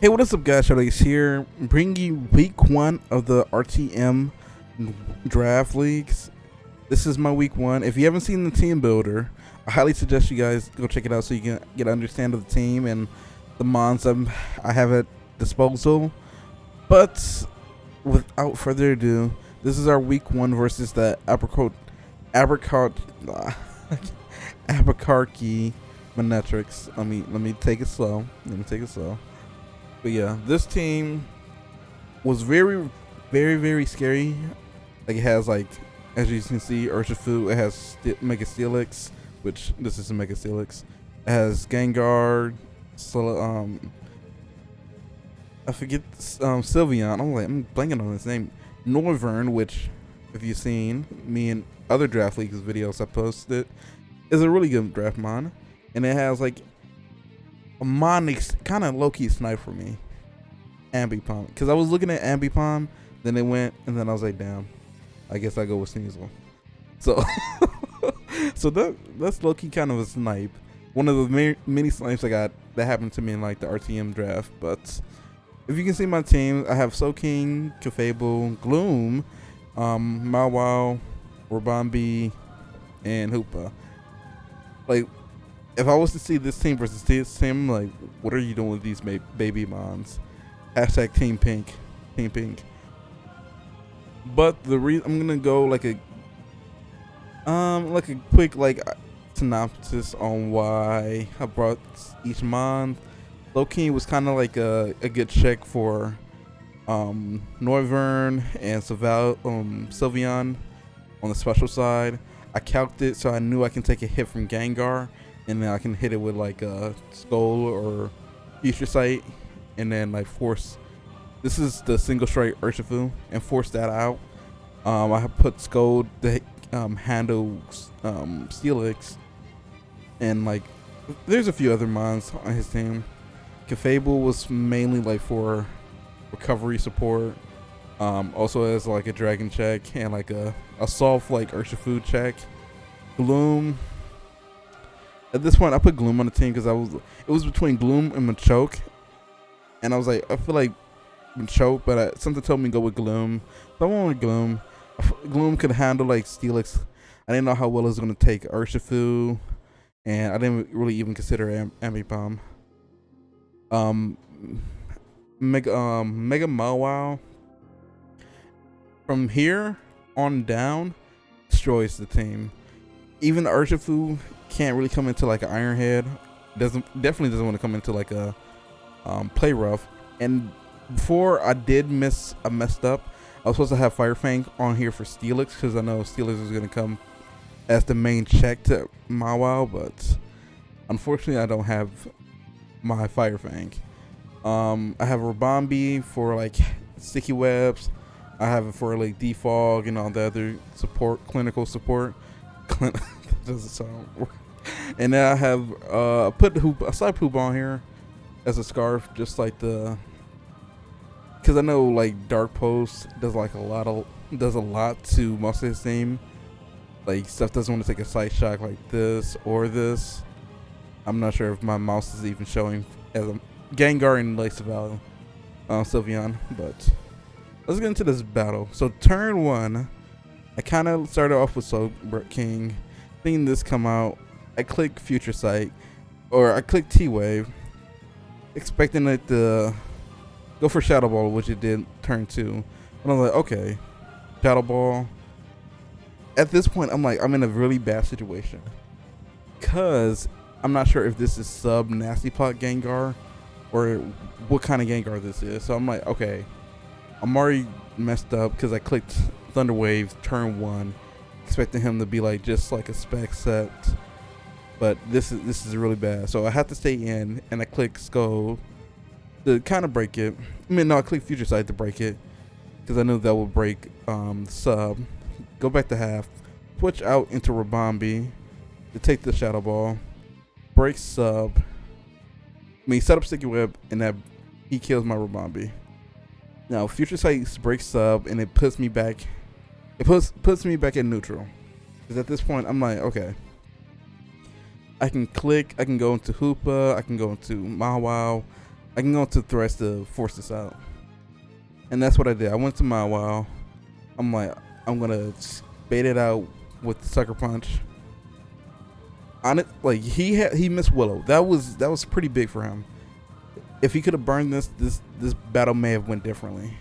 Hey, what is up, guys? Showdown here, bringing you week one of the RTM draft leagues. This is my week one. If you haven't seen the team builder, I highly suggest you guys go check it out so you can get an understanding of the team and the mons I have at disposal. But without further ado, this is our week one versus the Abercarkey Monetrics. Let me take it slow. But yeah, this team was very, very scary. Like, it has, like, as you can see, Urshifu. It has Mega Steelix, which this is a Mega Steelix. It has Gengar, I forget Sylveon. I'm blanking on his name. Noivern, which, if you've seen me in other draft leagues videos I posted, is a really good draft mon. And it has like a mon kind of low-key snipe for me, Ambipom, because I was looking at Ambipom, then it went, and then I was like, damn, I guess I go with Sneasel. So so that's low-key kind of a snipe, one of the many snipes I got that happened to me in like the RTM draft. But if you can see my team, I have Soaking, Clefable, Gloom, Mawile, Rabambi, and Hoopa. Like, if I was to see this team versus this team, like, what are you doing with these baby mons? Hashtag Team Pink. But the reason I'm gonna go like a quick synopsis on why I brought each mon. Low-key was kind of like a good check for Noivern and Sylveon on the special side. I calced it so I knew I can take a hit from Gengar, and then I can hit it with like a Skull or Future Sight, and then like force. This is the single strike Urshifu, and force that out. I have put Skull to handle Steelix, and like there's a few other mons on his team. Clefable was mainly like for recovery support. Also as like a Dragon check and like a soft like Urshifu check. Gloom. At this point, I put Gloom on the team because it was between Gloom and Machoke, and I was like, I feel like Machoke, but something told me to go with Gloom. So I went with Gloom. Gloom could handle like Steelix. I didn't know how well it was going to take Urshifu, and I didn't really even consider Ambipom. Mega Mawile. From here on down, destroys the team. Even the Urshifu can't really come into like an Iron Head. Definitely doesn't want to come into like a Play Rough. And before I messed up. I was supposed to have Fire Fang on here for Steelix because I know Steelix was gonna come as the main check to Mawile, but unfortunately I don't have my Fire Fang. I have Rabambi for like sticky webs. I have it for like defog and all the other support, clinical support. That doesn't sound. And then I have put a side poop on here as a scarf, just like because I know like Dark Post does like a lot to most of his team. Like, stuff doesn't want to take a side shock like this or this. I'm not sure if my mouse is even showing as a Gengar and like Sylveon, but let's get into this battle. So turn one, I kind of started off with King. Seeing this come out, I click Future Sight, or I click T-Wave, expecting it to go for Shadow Ball, which it did turn two. And I was like, okay, Shadow Ball. At this point, I'm like, I'm in a really bad situation, because I'm not sure if this is sub Nasty Pot Gengar or what kind of Gengar this is. So I'm like, okay, I'm already messed up because I clicked Thunder Wave turn one, expecting him to be like just like a spec set, but this is really bad. So I have to stay in, and I click Skull to kind of break it. I click Future Sight to break it because I knew that would break sub. Go back to half, switch out into Rabambi to take the Shadow Ball, break sub. Set up Sticky Web, and that he kills my Rabambi. Now Future Sight breaks sub, and it puts me back. It puts me back in neutral. Because at this point, I'm like, okay, I can click. I can go into Hoopa. I can go into Mawile. I can go to threats to force this out. And that's what I did. I went to my wow. I'm like, I'm gonna bait it out with the sucker punch. On it, like he missed Willow. That was pretty big for him. If he could have burned this battle may have went differently.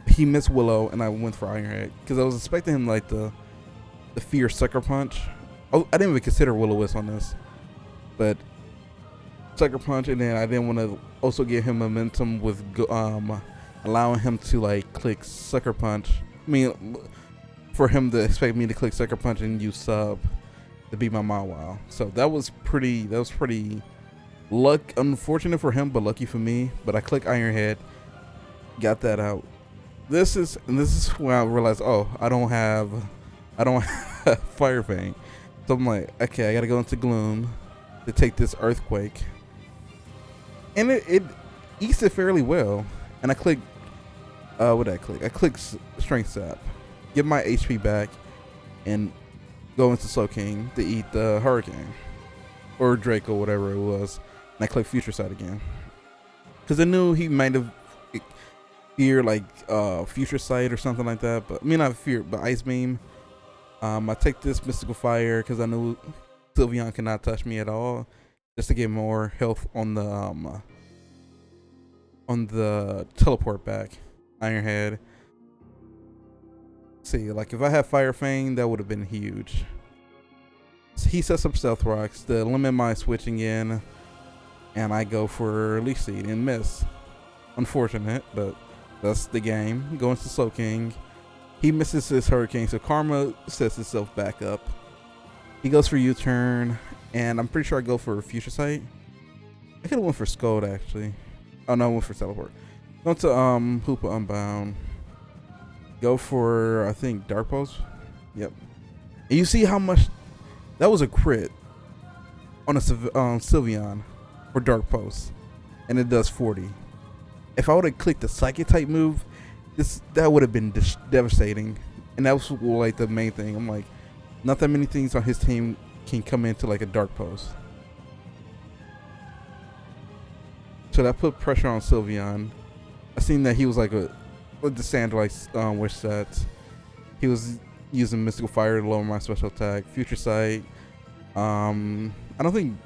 He missed Willow, and I went for Ironhead because I was expecting him like the fear sucker punch. Oh, I didn't even consider Will-O-Wisp on this, but sucker punch, and then I didn't want to also give him momentum with allowing him to like click sucker punch. I mean, for him to expect me to click sucker punch and use sub to beat my Mawile. So that was pretty unfortunate for him, but lucky for me. But I click Ironhead, got that out. This is when I realized, oh, I don't have Fire Fang. So I'm like, okay, I gotta go into Gloom to take this Earthquake, and it eats it fairly well. And I click, what did I click? I click Strength Sap, get my HP back, and go into Slow King to eat the Hurricane or Draco, whatever it was. And I click Future Sight again because I knew he might have fear like Future Sight or something like that. But I mean, not fear, but Ice Beam. I take this Mystical Fire because I knew Sylveon cannot touch me at all, just to get more health on the teleport back. Ironhead. See, like if I had Fire Fang, that would have been huge. So he sets up Stealth Rocks to limit my switching in, and I go for Leech Seed and miss. Unfortunate, but that's the game. Going to Slow King. He misses his Hurricane, so Karma sets itself back up. He goes for U-turn, and I'm pretty sure I go for Future Sight. I could have went for Scold, actually. Oh, no, I went for Teleport. Go to Hoopa Unbound. Go for, I think, Dark Pulse. Yep. And you see how much... That was a crit on a Sylveon for Dark Pulse, and it does 40. If I would have clicked the Psychic type move, that would have been devastating, and that was like the main thing. I'm like, not that many things on his team can come into like a Dark Post, so that put pressure on Sylveon. I seen that he was like with the Sandalite wish sets. He was using Mystical Fire to lower my special attack. Future Sight. I don't think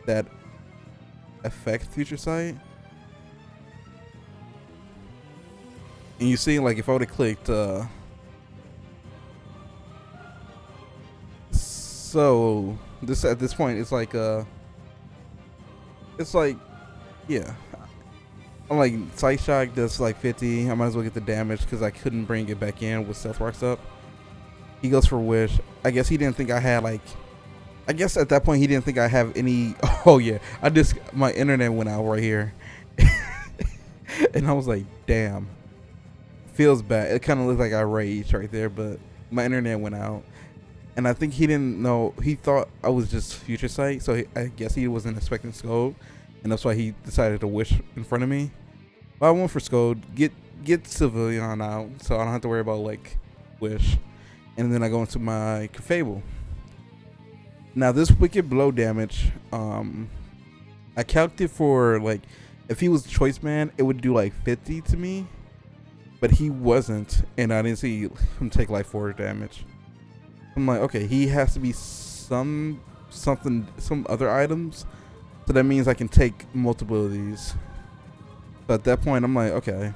that affects Future Sight. And you see, like, if I would have clicked, so this at this point, it's like, yeah, I'm like Sight Shock does like 50. I might as well get the damage because I couldn't bring it back in with Stealth Rocks up. He goes for Wish. I guess he didn't think I had like. I guess at that point he didn't think I have any. Oh yeah, my internet went out right here, and I was like, damn. Feels bad. It kind of looked like I raged right there, but my internet went out, and I think he didn't know. He thought I was just Future Sight, so I guess he wasn't expecting Scold, and that's why he decided to Wish in front of me. But I went for Scold, get Sylveon out, so I don't have to worry about like Wish, and then I go into my Clefable. Now this Wicked Blow damage, I calculated for like if he was Choice Man, it would do like 50 to me. But he wasn't, and I didn't see him take like 4 damage. I'm like, okay, he has to be some other items, so that means I can take multiple of these. But at that point, I'm like, okay,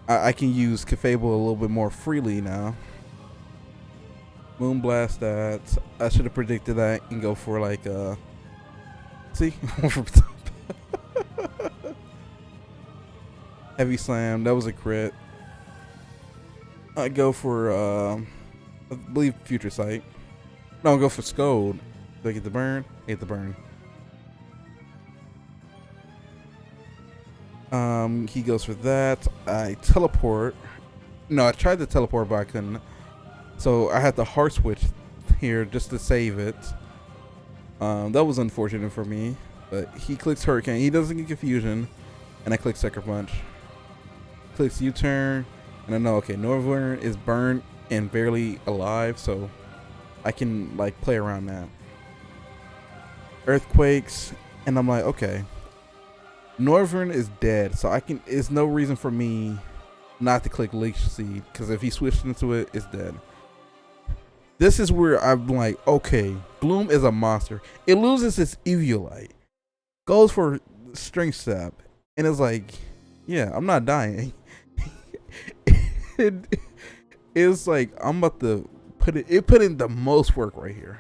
I can use Clefable a little bit more freely now. Moonblast that. I should have predicted that and go for like see. Heavy Slam, that was a crit. I go for I believe Future Sight. No, I'll go for Scold. Do I get the burn? I get the burn. He goes for that. I teleport. No, I tried to teleport, but I couldn't. So I had to hard switch here just to save it. That was unfortunate for me. But he clicks Hurricane. He doesn't get Confusion. And I click Sucker Punch. Clicks U-turn. And I know, okay, Northern is burned and barely alive. So I can, like, play around that. Earthquakes. And I'm like, okay. Northern is dead, so I can. It's no reason for me not to click GlitchxCity because if he switched into it, it's dead. This is where I'm like, okay, Gloom is a monster. It loses its Eviolite, goes for String Sap, and it's like, yeah, I'm not dying. It's like I'm about to put it. It put in the most work right here.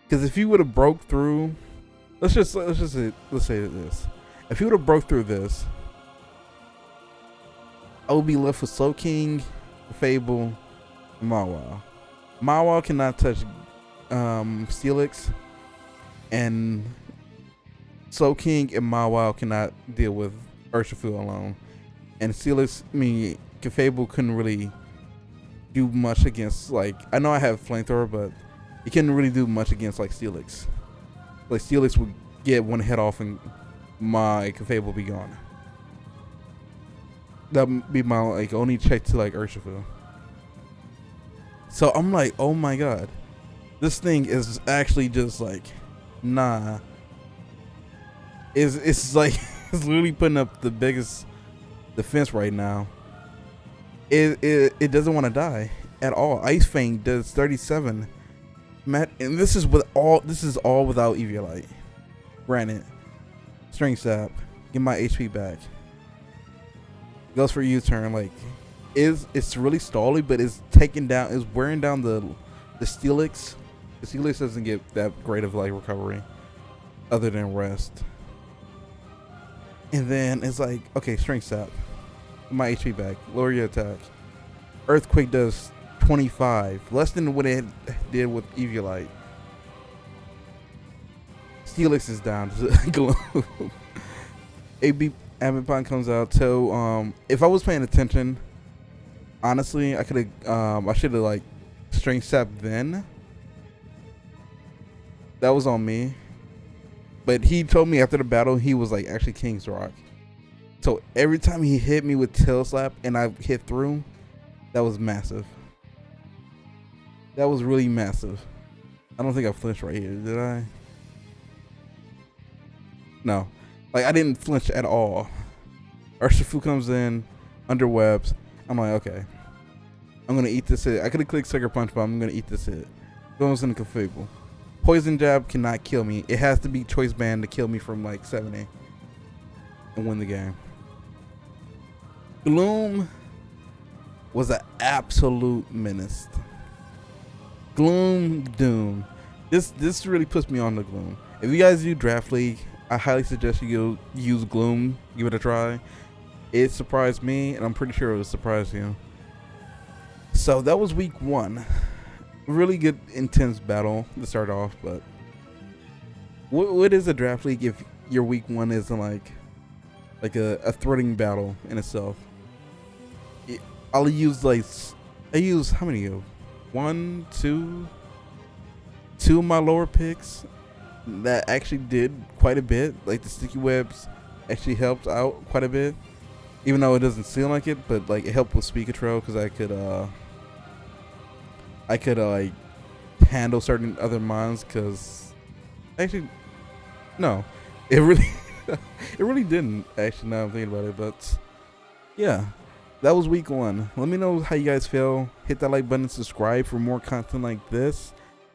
Because if he would have broke through, let's say this. If he would have broke through this, I would be left with Soul King, Fable, and Mawile. Mawile cannot touch Steelix, and Soul King and Mawile cannot deal with Urshifu alone. And Steelix, Fable couldn't really do much against, like, I know I have Flamethrower, but he couldn't really do much against, like, Steelix. Like, Steelix would get one head off and my Fable would be gone. That would be my, like, only check to, like, Urshifu. So I'm like, oh my god. This thing is actually just, like, nah. It's like, it's literally putting up the biggest defense right now. It doesn't want to die at all. Ice Fang does 37. Matt, and this is all without Eviolite. Granted, String Sap, get my HP back. Goes for U-turn. Like, it's really stally, but it's wearing down the Steelix. The Steelix doesn't get that great of like recovery, other than rest. And then it's like, okay, String Sap, my HP back, lower your attack. Earthquake does 25, less than what it did with Eviolite. Steelix is down. Gloom. AB Ambipon comes out. So if I was paying attention, honestly, I could have I should have like String Sap then. That was on me. But he told me after the battle he was like actually King's Rock. So every time he hit me with Tail Slap and I hit through, that was massive. That was really massive. I don't think I flinched right here, did I? No. Like, I didn't flinch at all. Urshifu comes in, under webs. I'm like, okay. I'm going to eat this hit. I could have clicked Sucker Punch, but I'm going to eat this hit. Goes into Fable. Poison Jab cannot kill me. It has to be Choice Band to kill me from, like, 70 and win the game. Gloom was an absolute menace. Gloom Doom. This really puts me on the Gloom. If you guys do Draft League, I highly suggest you use Gloom. Give it a try. It surprised me, and I'm pretty sure it will surprise you. So that was week 1. Really good, intense battle to start off. But what is a Draft League if your week 1 isn't like a threatening battle in itself? I'll use I use how many of you? 1, 2 of my lower picks that actually did quite a bit. Like the sticky webs actually helped out quite a bit, even though it doesn't seem like it. But like it helped with speed control because I could like handle certain other mons. Because actually, no, it really it really didn't. Actually, now I'm thinking about it, but yeah. That was week 1. Let me know how you guys feel. Hit that like button, subscribe for more content like this.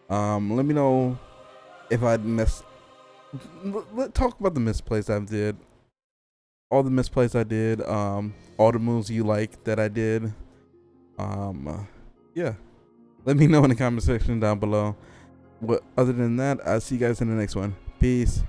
Let me know if I missed. Let's talk about the misplays I did. All the misplays I did. All the moves you like that I did. Yeah. Let me know in the comment section down below. But other than that, I'll see you guys in the next one. Peace.